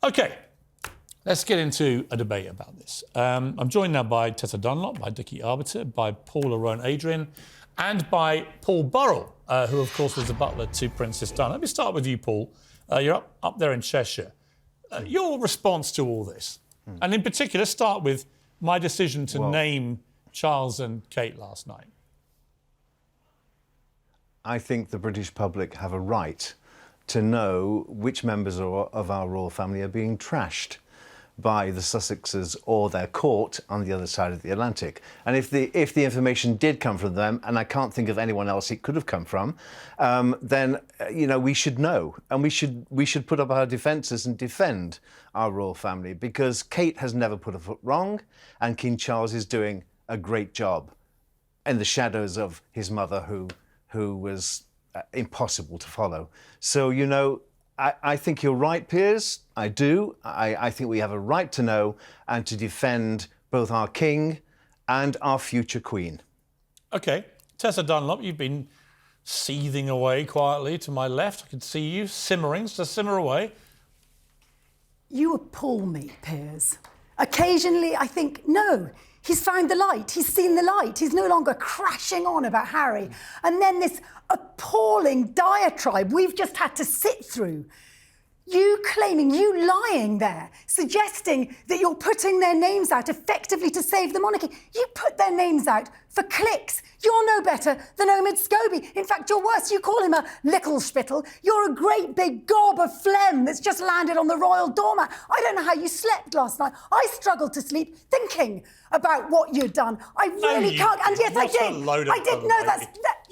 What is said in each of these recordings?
OK, let's get into a debate about this. I'm joined now by Tessa Dunlop, by Dickie Arbiter, by Paul Arone-Adrian, and by Paul Burrell, who, of course, was the butler to Princess Diana. Let me start with you, Paul. You're up there in Cheshire. Your response to all this, and in particular, start with my decision to name Charles and Kate last night. I think the British public have a right to know which members of our royal family are being trashed by the Sussexes or their court on the other side of the Atlantic. And if the information did come from them, and I can't think of anyone else it could have come from, then we should know, and we should put up our defences and defend our royal family, because Kate has never put a foot wrong, and King Charles is doing a great job in the shadows of his mother, who was impossible to follow. So, I think you're right, Piers. I do. I think we have a right to know and to defend both our king and our future queen. OK. Tessa Dunlop, you've been seething away quietly to my left. I can see you simmering, so simmer away. You appall me, Piers. Occasionally, I think, no, he's found the light. He's seen the light. He's no longer crashing on about Harry. And then this appalling diatribe we've just had to sit through. You claiming, you lying there, suggesting that you're putting their names out effectively to save the monarchy. You put their names out for clicks. You're no better than Omid Scobie. In fact, you're worse. You call him a lickle spittle. You're a great big gob of phlegm that's just landed on the royal doormat. I don't know how you slept last night. I struggled to sleep thinking about what you'd done. I really can't. And yes, I did. I did know that's...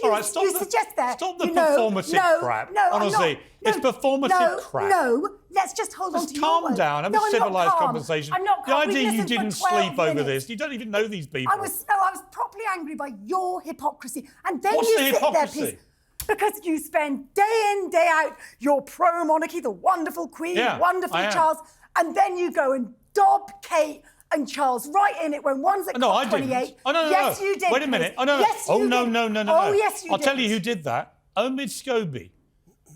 All right, stop the performative crap. No, honestly, it's performative crap. No, let's just hold on to your calm word. down, have a civilised conversation. I'm not calm. The idea you didn't sleep over this, you don't even know these people. I was properly angry by your hypocrisy. And then What's you the sit hypocrisy? there, because you spend day in, day out, you're pro-monarchy, the wonderful Queen, wonderful Charles, and then you go and dob Kate and Charles right in it when one's at COP28. I didn't. Oh, no, yes, you did. Wait a minute. Oh, no. Yes, you did. No. Oh, yes, you did. I'll tell you who did that. Omid Scobie.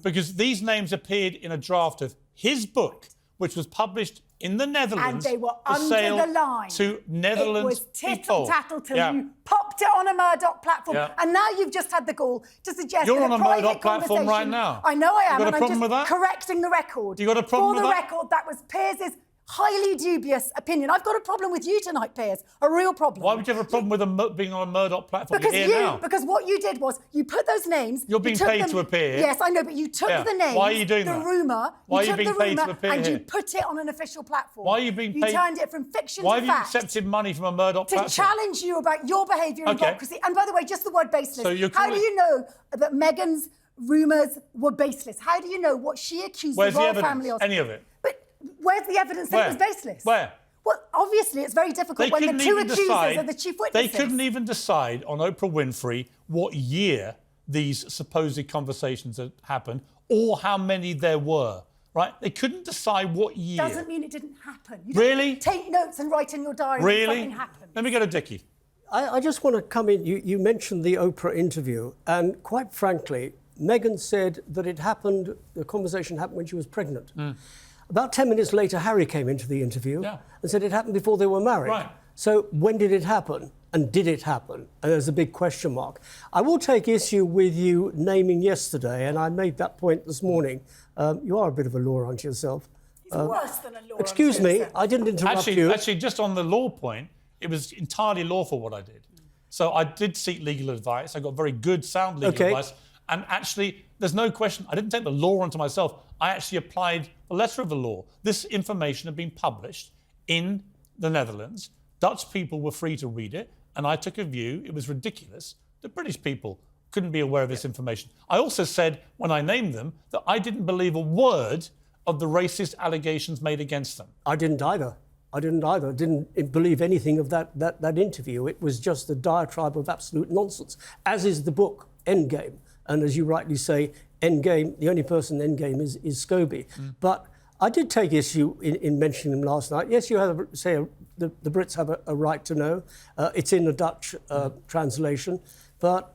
Because these names appeared in a draft of his book, which was published in the Netherlands. And they were for under sale the line. To Netherlands It was people. tittle-tattle till you popped it on a Murdoch platform. Yeah. And now you've just had the gall to suggest You're that on a Murdoch platform right now. I know I am. You got a and problem I'm with just that? correcting the record. You got a problem with that? For the record, that was Piers's highly dubious opinion. I've got a problem with you tonight, Piers. A real problem. Why would you have a problem with being on a Murdoch platform? Because what you did was you put those names. You're being paid to appear. Yes, I know, but you took the names. Why are you doing that? The rumour. Why are you being paid to appear and here? you put it on an official platform. Why are you being paid? You turned it from fiction Why to have fact. you accepted money from a Murdoch platform? To challenge you about your behaviour and hypocrisy. And by the way, just the word baseless. So how do you know that Meghan's rumours were baseless? How do you know what she accused the royal family of? Any of it? But where's the evidence that it was baseless? Where? Well, obviously, it's very difficult when the two accusers are the chief witnesses. They couldn't even decide on Oprah Winfrey what year these supposed conversations had happened or how many there were, right? They couldn't decide what year. Doesn't mean it didn't happen. You really? Take notes and write in your diary when something happened. Let me go to Dickie. I just want to come in. You mentioned the Oprah interview, and quite frankly, Meghan said that the conversation happened when she was pregnant. About 10 minutes later, Harry came into the interview and said it happened before they were married. Right. So when did it happen? And did it happen? And there's a big question mark. I will take issue with you naming yesterday, and I made that point this morning. You are a bit of a law unto yourself. He's worse than a law Excuse me, I didn't interrupt you. Actually, just on the law point, it was entirely lawful what I did. So I did seek legal advice. I got very good, sound legal advice. And actually, there's no question, I didn't take the law onto myself. I actually applied the letter of the law. This information had been published in the Netherlands. Dutch people were free to read it, and I took a view. It was ridiculous that British people couldn't be aware of this information. I also said, when I named them, that I didn't believe a word of the racist allegations made against them. I didn't either. I didn't believe anything of that interview. It was just a diatribe of absolute nonsense, as is the book, Endgame. And as you rightly say, Endgame, the only person in Endgame is Scobie. But I did take issue in mentioning him last night. Yes, you have the Brits have a right to know. It's in the Dutch translation. But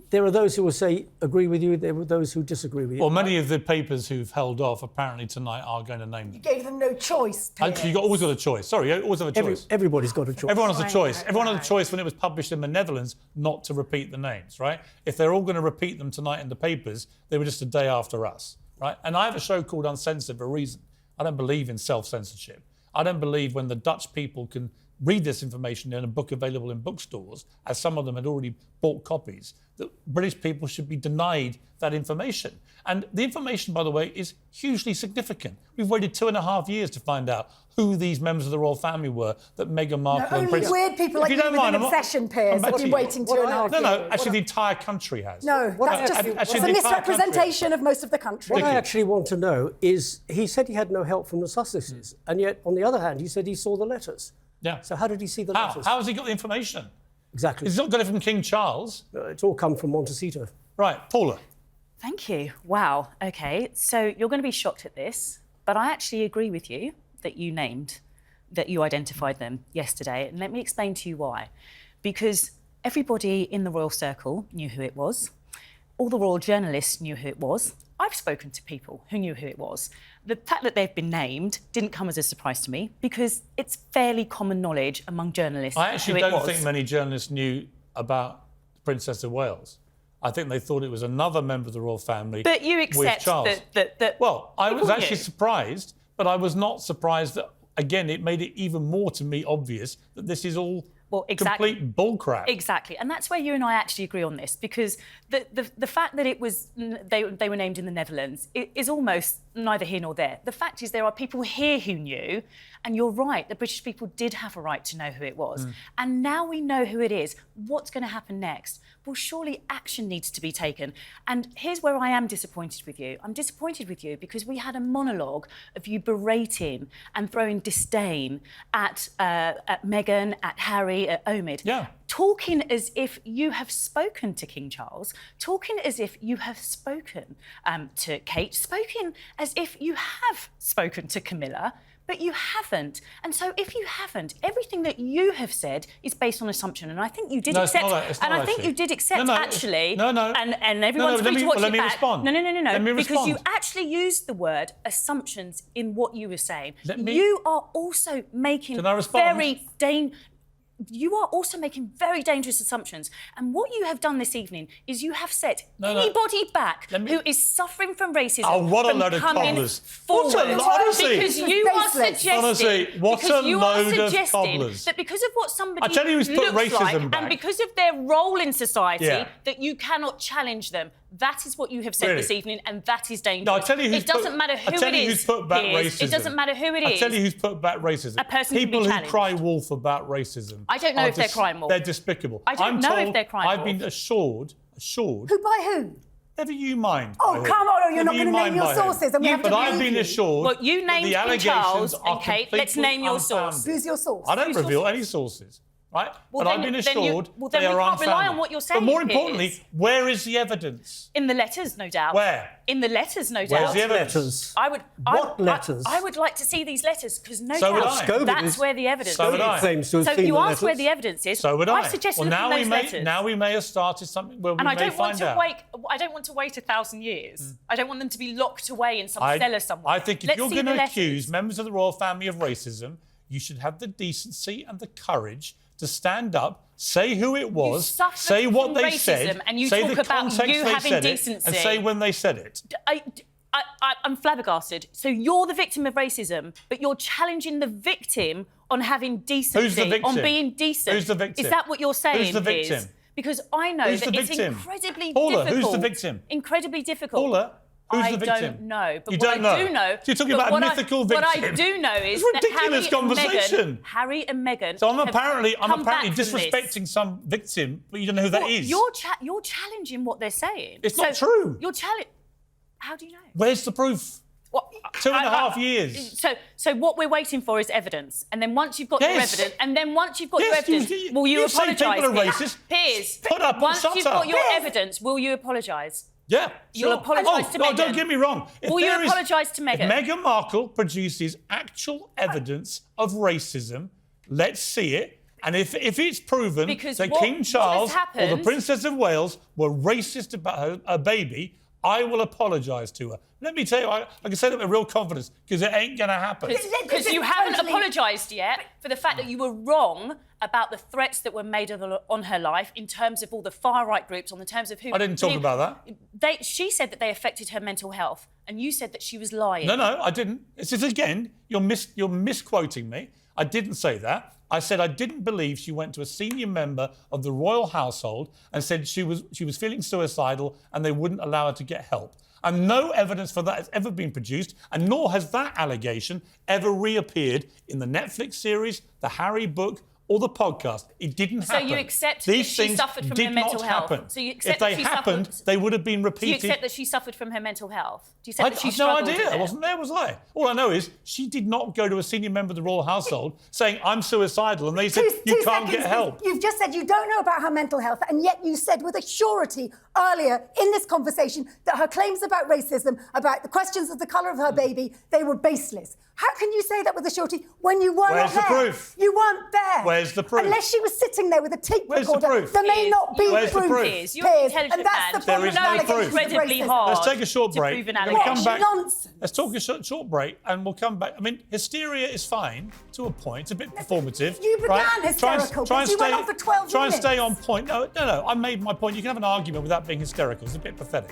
there are those who will say agree with you. There were those who disagree with you. Well, many of the papers who've held off apparently tonight are going to name them. You gave them no choice, Piers. Actually, you've always got a choice. Sorry, you always have a choice. Everybody's got a choice. Everyone has a choice. Right, Everyone had a right. choice when it was published in the Netherlands not to repeat the names, right? If they're all going to repeat them tonight in the papers, they were just a day after us, right? And I have a show called Uncensored for a reason. I don't believe in self-censorship. I don't believe when the Dutch people can read this information in a book available in bookstores, as some of them had already bought copies, that British people should be denied that information. And the information, by the way, is hugely significant. We've waited 2.5 years to find out who these members of the royal family were that Meghan Markle and Only Prince... weird people like If you don't with mind, an I'm not- obsession, Piers, back have to been you. waiting 2.5 years. No, actually the entire country has. No, that's just Actually, it's the a entire country. misrepresentation of most of the country. What I actually want to know is, he said he had no help from the Sussexes, and yet, on the other hand, he said he saw the letters. Yeah. So how did he see the How? letters? How has he got the information? Exactly. He's not got it from King Charles. It's all come from Montecito. Right, Paula. Thank you. Wow. Okay. So you're going to be shocked at this, but I actually agree with you that you identified them yesterday. And let me explain to you why. Because everybody in the royal circle knew who it was. All the royal journalists knew who it was. I've spoken to people who knew who it was. The fact that they've been named didn't come as a surprise to me because it's fairly common knowledge among journalists I actually who it don't was. think many journalists knew about the Princess of Wales. I think they thought it was another member of the royal family. But you with accept Charles. that Well, I was people actually knew. surprised, but I was not surprised that, again, it made it even more to me obvious that this is all complete bullcrap. Exactly, and that's where you and I actually agree on this, because the fact that it was they were named in the Netherlands is almost neither here nor there. The fact is there are people here who knew, and you're right, the British people did have a right to know who it was. And now we know who it is. What's going to happen next? Well, surely action needs to be taken. And here's where I am disappointed with you. I'm disappointed with you because we had a monologue of you berating and throwing disdain at Meghan, at Harry, at Omid. Yeah. Talking as if you have spoken to King Charles, talking as if you have spoken to Kate, spoken as if you have spoken to Camilla, but you haven't. And so if you haven't, everything that you have said is based on assumption. And I think you did accept, and I think you did accept actually, and everyone's free to watch it back. Respond. No, Let me because you respond. actually used the word assumptions in what you were saying. Let me- You are also making Can I respond? You are also making very dangerous assumptions. And what you have done this evening is you have set No. anybody back Let me- who is suffering from racism. Oh, what a from load of coming cobblers. forward. What a lot of Because things. you are Baseless. suggesting, Honestly, what because a you are load of suggesting cobblers. that because of what somebody I tell you who's put looks racism like, back. and because of their role in society, Yeah. that you cannot challenge them. That is what you have said Really? this evening, and that is dangerous. No, I tell you who's it doesn't put, matter I who tell it you is. who's put back Piers. racism. It doesn't matter who it is. I tell you who's put back racism. A person can be People who challenged. cry wolf about racism. I don't know if they're crying wolf. They're despicable. I don't I'm know if told, they're crying I've been wolf. assured. Who by who? Never you mind. Oh, by who. come on, you're Never not you going to mind name your by who. sources and we have to But I've believe been you. assured Well, you that named the King allegations Charles are and Kate. Let's completely name your source. unfounded. Who's your source? I don't Who's your reveal source? any sources, right? Well, but I've been then assured then they we are can't rely unfounded. on what you're But saying, more Piers. importantly, where is the evidence? In the letters, no doubt. Where? In the letters, no Where's doubt. the evidence? Letters. What letters? I would like to see these letters because no So would doubt I. Scobie that's is- where the evidence So would is. I. Claims to have So seen you the asked where letters. the evidence is. So would I. I suggest Well, look now at we those may letters. now we may have started something where we and may I don't want find to out. wait. I don't want to wait 1,000 years. I don't want them to be locked away in some cellar somewhere. I think if Let's you're see going the to letters. accuse members of the royal family of racism, you should have the decency and the courage to stand up, say who it was, suffered say what from they racism said, and you say talk the about context you they having said decency. it, and say when they said it. I'm flabbergasted. So you're the victim of racism, but you're challenging the victim on having decency, Who's the victim? on being decent. Who's the victim? Is that what you're saying? Who's the Piers? victim? Because I know Who's that the it's victim? incredibly Paula, difficult. who's the victim? Incredibly difficult. Paula, who's the victim? I don't know. But You what don't I know? do know. So you're talking but about a what mythical What I victim. do know is It's a that ridiculous conversation. Harry and Meghan. So I'm have apparently come back from this. disrespecting some victim, but you don't know who that Well, is. You're challenging what they're saying. It's not true. You're challenging. How do you know? Where's the proof? What, 2.5 years. So what we're waiting for is evidence, and then once you've got Yes. your evidence, and then once you've got your Yes, you- evidence, will you you say apologise? people are racist. Piers, Put up and once shut you've up. got your Yes. evidence, will you apologise? Yeah, You'll sure. apologise to No, Meghan. don't get me wrong. If Will you there is- apologise to Meghan? If Meghan Markle produces actual evidence of racism, let's see it. And if it's proven Because that what- King what Charles has or the happened- Princess of Wales were racist about her baby, I will apologise to her. Let me tell you, I can say that with real confidence, because it ain't going to happen. Because you haven't apologised yet for the fact that you were wrong about the threats that were made on her life in terms of all the far-right groups, on the terms of who... I didn't talk about that. She said that they affected her mental health, and you said that she was lying. No, I didn't. This is, again, you're misquoting me. I didn't say that. I said I didn't believe she went to a senior member of the royal household and said she was feeling suicidal and they wouldn't allow her to get help. And no evidence for that has ever been produced, and nor has that allegation ever reappeared in the Netflix series, the Harry book, or the podcast. It didn't happen. So you accept These that she things suffered from did her mental not health? happen. So you accept if they that she happened, suffered... they would have been Do you repeated. accept that she suffered from her mental health? Do you I accept that she had no struggled idea. with I it? wasn't there, was I? All I know is she did not go to a senior member of the royal household saying, I'm suicidal, and they said, you can't get help. You've just said you don't know about her mental health, and yet you said with a surety earlier in this conversation that her claims about racism, about the questions of the colour of her baby, they were baseless. How can you say that with a surety when you weren't Where's there? the proof? You weren't there. Where's the proof? Unless she was sitting there with a tape Where's the recorder, proof? there may not be Where's the proof. proof? Piers, you're an intelligent and that's man. the There problem is with no allegations proof. of Incredibly racism. hard. Let's take a short to break. prove an We're gonna allegation. come back. Nonsense. Let's talk a short break, and we'll come back. I mean, hysteria is fine to a point. It's a bit performative. You began right? hysterical, but you went on for 12 Try and stay minutes. on point. No. I made my point. You can have an argument without being hysterical. It's a bit pathetic.